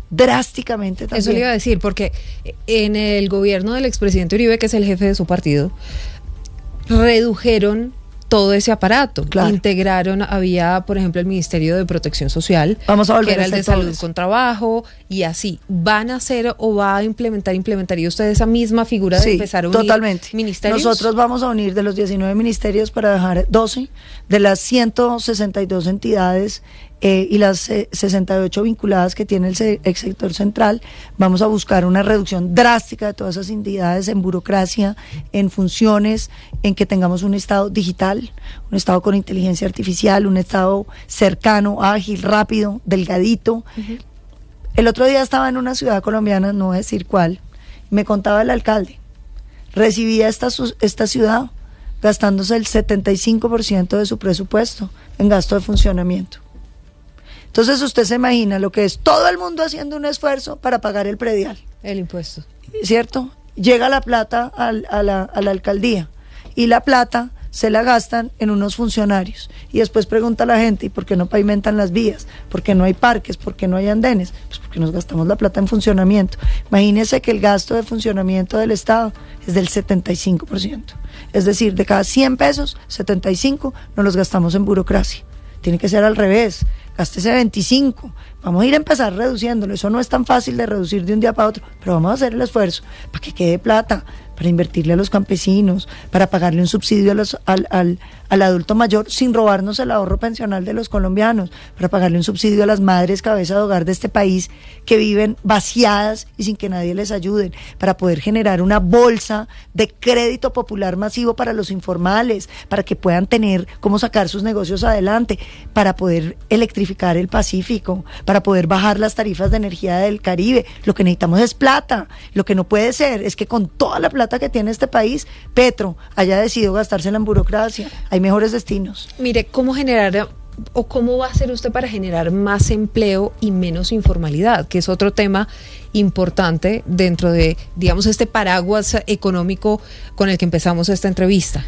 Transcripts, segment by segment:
drásticamente también. Eso le iba a decir, porque en el gobierno del expresidente Uribe, que es el jefe de su partido, redujeron todo ese aparato, claro. Integraron, había por ejemplo el Ministerio de Protección Social, vamos a volver que era a el de Salud con Trabajo, y así, ¿van a hacer o va a implementaría usted esa misma figura de empezar a unir totalmente. ministerios? Nosotros vamos a unir de los 19 ministerios para dejar 12, de las 162 entidades y las 68 vinculadas que tiene el sector central, vamos a buscar una reducción drástica de todas esas entidades en burocracia, en funciones, en que tengamos un Estado digital, un Estado con inteligencia artificial, un Estado cercano, ágil, rápido, delgadito. Uh-huh. El otro día estaba en una ciudad colombiana, no voy a decir cuál, me contaba el alcalde, recibía esta ciudad gastándose el 75% de su presupuesto en gasto de funcionamiento. Entonces usted se imagina lo que es todo el mundo haciendo un esfuerzo para pagar el predial. El impuesto. ¿Cierto? Llega la plata a la alcaldía y la plata se la gastan en unos funcionarios. Y después pregunta a la gente, ¿y por qué no pavimentan las vías? ¿Por qué no hay parques? ¿Por qué no hay andenes? Pues porque nos gastamos la plata en funcionamiento. Imagínese que el gasto de funcionamiento del Estado es del 75%. Es decir, de cada 100 pesos, 75 nos los gastamos en burocracia. Tiene que ser al revés. Gástese 25, vamos a ir a empezar reduciéndolo, eso no es tan fácil de reducir de un día para otro, pero vamos a hacer el esfuerzo para que quede plata, para invertirle a los campesinos, para pagarle un subsidio al adulto mayor sin robarnos el ahorro pensional de los colombianos, para pagarle un subsidio a las madres cabeza de hogar de este país que viven vaciadas y sin que nadie les ayude, para poder generar una bolsa de crédito popular masivo para los informales, para que puedan tener cómo sacar sus negocios adelante, para poder electrificar el Pacífico, para poder bajar las tarifas de energía del Caribe. Lo que necesitamos es plata. Lo que no puede ser es que con toda la plata que tiene este país, Petro haya decidido gastársela en burocracia. Hay mejores destinos. Mire, ¿cómo generar o cómo va a hacer usted para generar más empleo y menos informalidad? Que es otro tema importante dentro de, digamos, este paraguas económico con el que empezamos esta entrevista.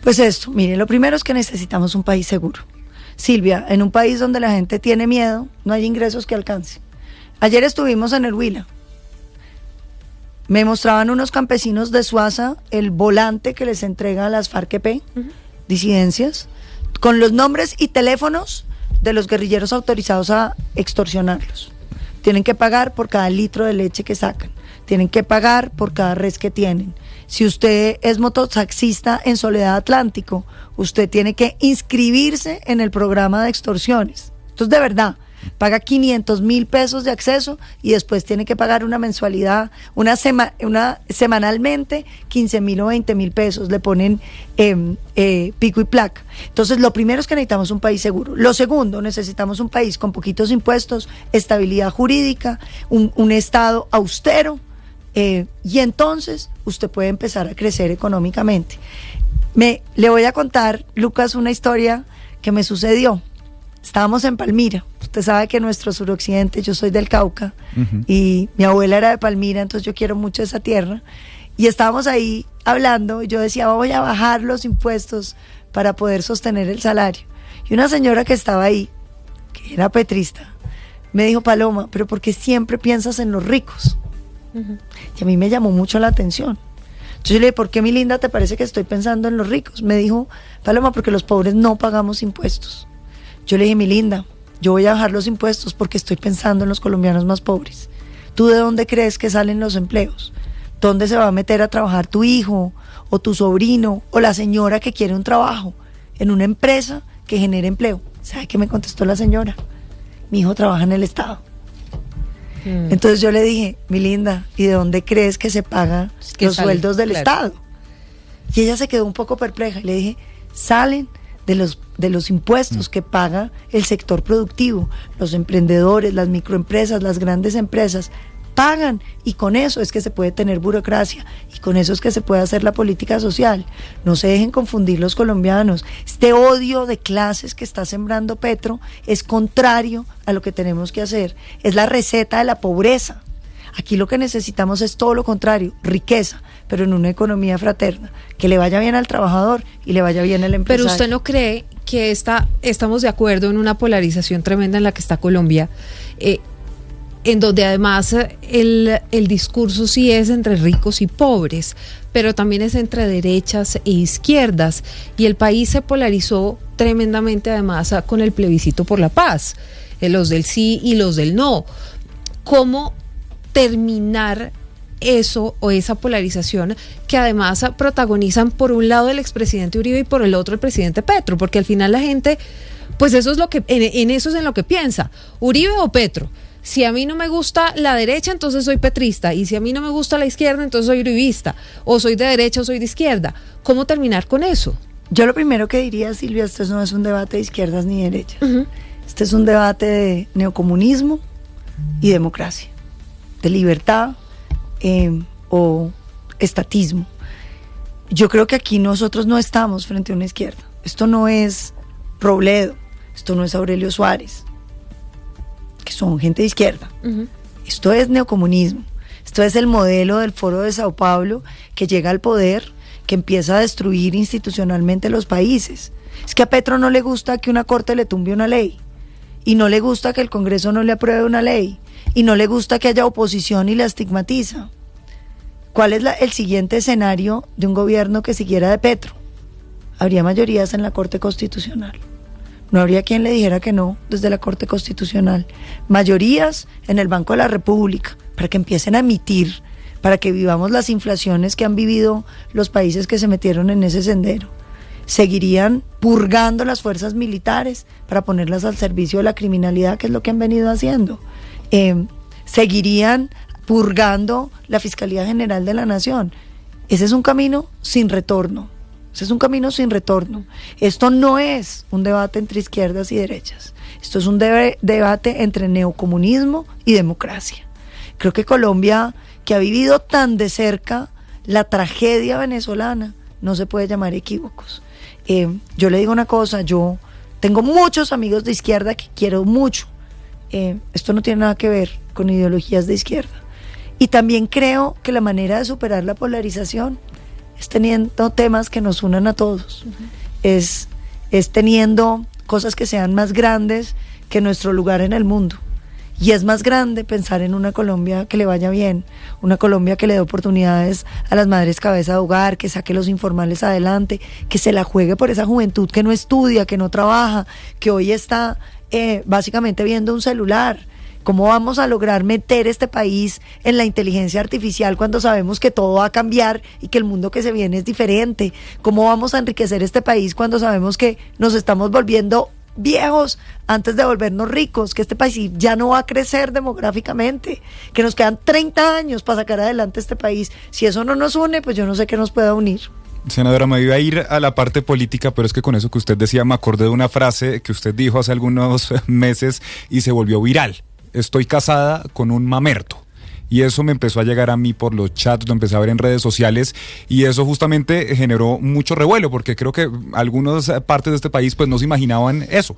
Pues esto, mire, lo primero es que necesitamos un país seguro. Silvia, en un país donde la gente tiene miedo, no hay ingresos que alcance. Ayer estuvimos en el Huila. Me mostraban unos campesinos de Suaza el volante que les entrega a las FARC-EP, disidencias, con los nombres y teléfonos de los guerrilleros autorizados a extorsionarlos. Tienen que pagar por cada litro de leche que sacan. Tienen que pagar por cada res que tienen. Si usted es mototaxista en Soledad Atlántico, usted tiene que inscribirse en el programa de extorsiones. Entonces, de verdad, paga 500,000 pesos de acceso y después tiene que pagar una mensualidad, semanalmente 15,000 o 20,000 pesos. Le ponen pico y placa. Entonces, lo primero es que necesitamos un país seguro. Lo segundo, necesitamos un país con poquitos impuestos, estabilidad jurídica, un Estado austero. Y entonces usted puede empezar a crecer económicamente. Le voy a contar, Lucas, una historia que me sucedió. Estábamos en Palmira. Usted sabe que nuestro suroccidente, yo soy del Cauca, y mi abuela era de Palmira, entonces yo quiero mucho esa tierra. Y estábamos ahí hablando, y yo decía, voy a bajar los impuestos para poder sostener el salario. Y una señora que estaba ahí, que era petrista, me dijo, Paloma, pero ¿por qué siempre piensas en los ricos? Y a mí me llamó mucho la atención. Entonces yo le dije, ¿por qué, mi linda, te parece que estoy pensando en los ricos? Me dijo, Paloma, porque los pobres no pagamos impuestos. Yo le dije, mi linda, yo voy a bajar los impuestos porque estoy pensando en los colombianos más pobres. ¿Tú de dónde crees que salen los empleos? ¿Dónde se va a meter a trabajar tu hijo o tu sobrino o la señora que quiere un trabajo? En una empresa que genere empleo. ¿Sabe qué me contestó la señora? Mi hijo trabaja en el Estado. Entonces yo le dije, mi linda, ¿y de dónde crees que se pagan los sueldos del Estado? Y ella se quedó un poco perpleja y le dije, salen de los impuestos que paga el sector productivo, los emprendedores, las microempresas, las grandes empresas pagan, y con eso es que se puede tener burocracia, y con eso es que se puede hacer la política social. No se dejen confundir los colombianos. Este odio de clases que está sembrando Petro es contrario a lo que tenemos que hacer. Es la receta de la pobreza. Aquí lo que necesitamos es todo lo contrario, riqueza, pero en una economía fraterna, que le vaya bien al trabajador y le vaya bien al empresario. Pero usted no cree que estamos de acuerdo en una polarización tremenda en la que está Colombia. en donde además el discurso sí es entre ricos y pobres, pero también es entre derechas e izquierdas, y el país se polarizó tremendamente además con el plebiscito por la paz, los del sí y los del no. ¿Cómo terminar eso o esa polarización que además protagonizan por un lado el expresidente Uribe y por el otro el presidente Petro? Porque al final la gente, pues eso es lo que, en eso es en lo que piensa, Uribe o Petro. Si a mí no me gusta la derecha, entonces soy petrista, y si a mí no me gusta la izquierda, entonces soy uribista, o soy de derecha o soy de izquierda. ¿Cómo terminar con eso? Yo lo primero que diría, Silvia, esto no es un debate de izquierdas ni derechas. Este es un debate de neocomunismo y democracia, de libertad o estatismo. Yo creo que aquí nosotros no estamos frente a una izquierda. Esto no es Robledo, esto no es Aurelio Suárez, que son gente de izquierda. Esto es neocomunismo. Esto es el modelo del Foro de Sao Paulo, que llega al poder, que empieza a destruir institucionalmente los países. Es que a Petro no le gusta que una corte le tumbe una ley, y no le gusta que el Congreso no le apruebe una ley, y no le gusta que haya oposición y la estigmatiza. ¿Cuál es el siguiente escenario de un gobierno que siguiera de Petro? Habría mayorías en la Corte Constitucional. No habría quien le dijera que no desde la Corte Constitucional. Mayorías en el Banco de la República, para que empiecen a emitir, para que vivamos las inflaciones que han vivido los países que se metieron en ese sendero. Seguirían purgando las fuerzas militares para ponerlas al servicio de la criminalidad, que es lo que han venido haciendo. Seguirían purgando la Fiscalía General de la Nación. Ese es un camino sin retorno. Ese es un camino sin retorno. Esto no es un debate entre izquierdas y derechas. Esto es un debate entre neocomunismo y democracia. Creo que Colombia, que ha vivido tan de cerca la tragedia venezolana, no se puede llamar equívocos. Yo le digo una cosa, yo tengo muchos amigos de izquierda que quiero mucho. Esto no tiene nada que ver con ideologías de izquierda. Y también creo que la manera de superar la polarización es teniendo temas que nos unan a todos. Es teniendo cosas que sean más grandes que nuestro lugar en el mundo. Y es más grande pensar en una Colombia que le vaya bien, una Colombia que le dé oportunidades a las madres cabeza de hogar, que saque los informales adelante, que se la juegue por esa juventud que no estudia, que no trabaja, que hoy está básicamente viendo un celular. ¿Cómo vamos a lograr meter este país en la inteligencia artificial cuando sabemos que todo va a cambiar y que el mundo que se viene es diferente? ¿Cómo vamos a enriquecer este país cuando sabemos que nos estamos volviendo viejos antes de volvernos ricos, que este país ya no va a crecer demográficamente, que nos quedan 30 años para sacar adelante este país? Si eso no nos une, pues yo no sé qué nos pueda unir. Senadora, me iba a ir a la parte política, pero es que con eso que usted decía me acordé de una frase que usted dijo hace algunos meses y se volvió viral. Estoy casada con un mamerto. Y eso me empezó a llegar a mí por los chats, lo empecé a ver en redes sociales, y eso justamente generó mucho revuelo, porque creo que algunas partes de este país pues no se imaginaban eso.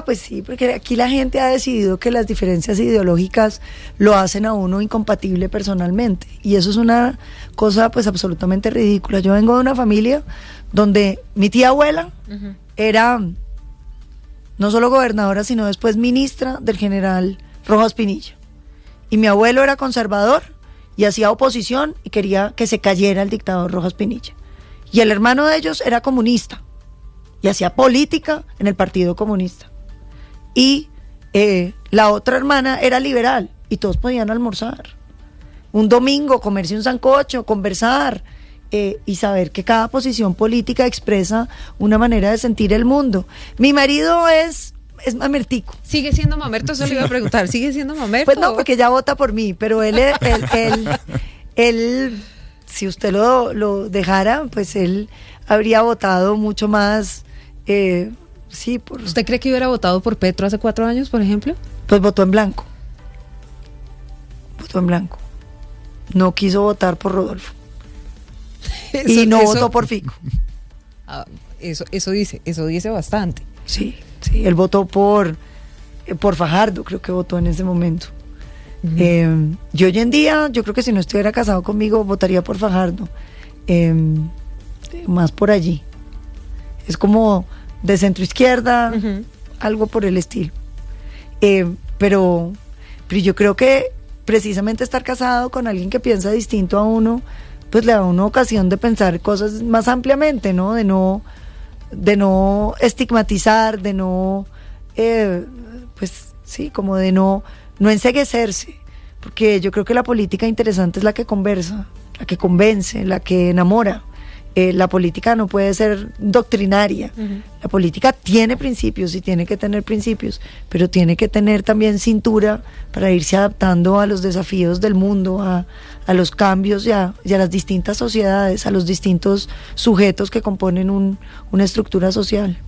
Pues sí, porque aquí la gente ha decidido que las diferencias ideológicas lo hacen a uno incompatible personalmente, y eso es una cosa pues absolutamente ridícula. Yo vengo de una familia donde mi tía abuela era no solo gobernadora, sino después ministra del general Rojas Pinilla. Y mi abuelo era conservador y hacía oposición y quería que se cayera el dictador Rojas Pinilla. Y el hermano de ellos era comunista y hacía política en el Partido Comunista. Y la otra hermana era liberal y todos podían almorzar. Un domingo, comerse un sancocho, conversar y saber que cada posición política expresa una manera de sentir el mundo. Mi marido es mamertico. ¿Sigue siendo mamerto? Eso le iba a preguntar. ¿Sigue siendo mamerto? Pues no, porque ya vota por mí, pero él si usted lo dejara, pues él habría votado mucho más, sí. ¿Usted cree que hubiera votado por Petro hace 4 años, por ejemplo? Pues votó en blanco. Votó en blanco. No quiso votar por Rodolfo. Y no votó por Fico. Eso dice bastante. Sí, él votó por Fajardo, creo que votó en ese momento. Yo hoy en día, yo creo que si no estuviera casado conmigo, votaría por Fajardo. Más por allí. Es como de centro izquierda, algo por el estilo. Pero Pero yo creo que precisamente estar casado con alguien que piensa distinto a uno, pues le da una ocasión de pensar cosas más ampliamente, ¿no? De no estigmatizar, de no, pues sí, como de no enceguecerse, porque yo creo que la política interesante es la que conversa, la que convence, la que enamora. La política no puede ser doctrinaria. La política tiene principios y tiene que tener principios, pero tiene que tener también cintura para irse adaptando a los desafíos del mundo, a los cambios y a las distintas sociedades, a los distintos sujetos que componen una estructura social.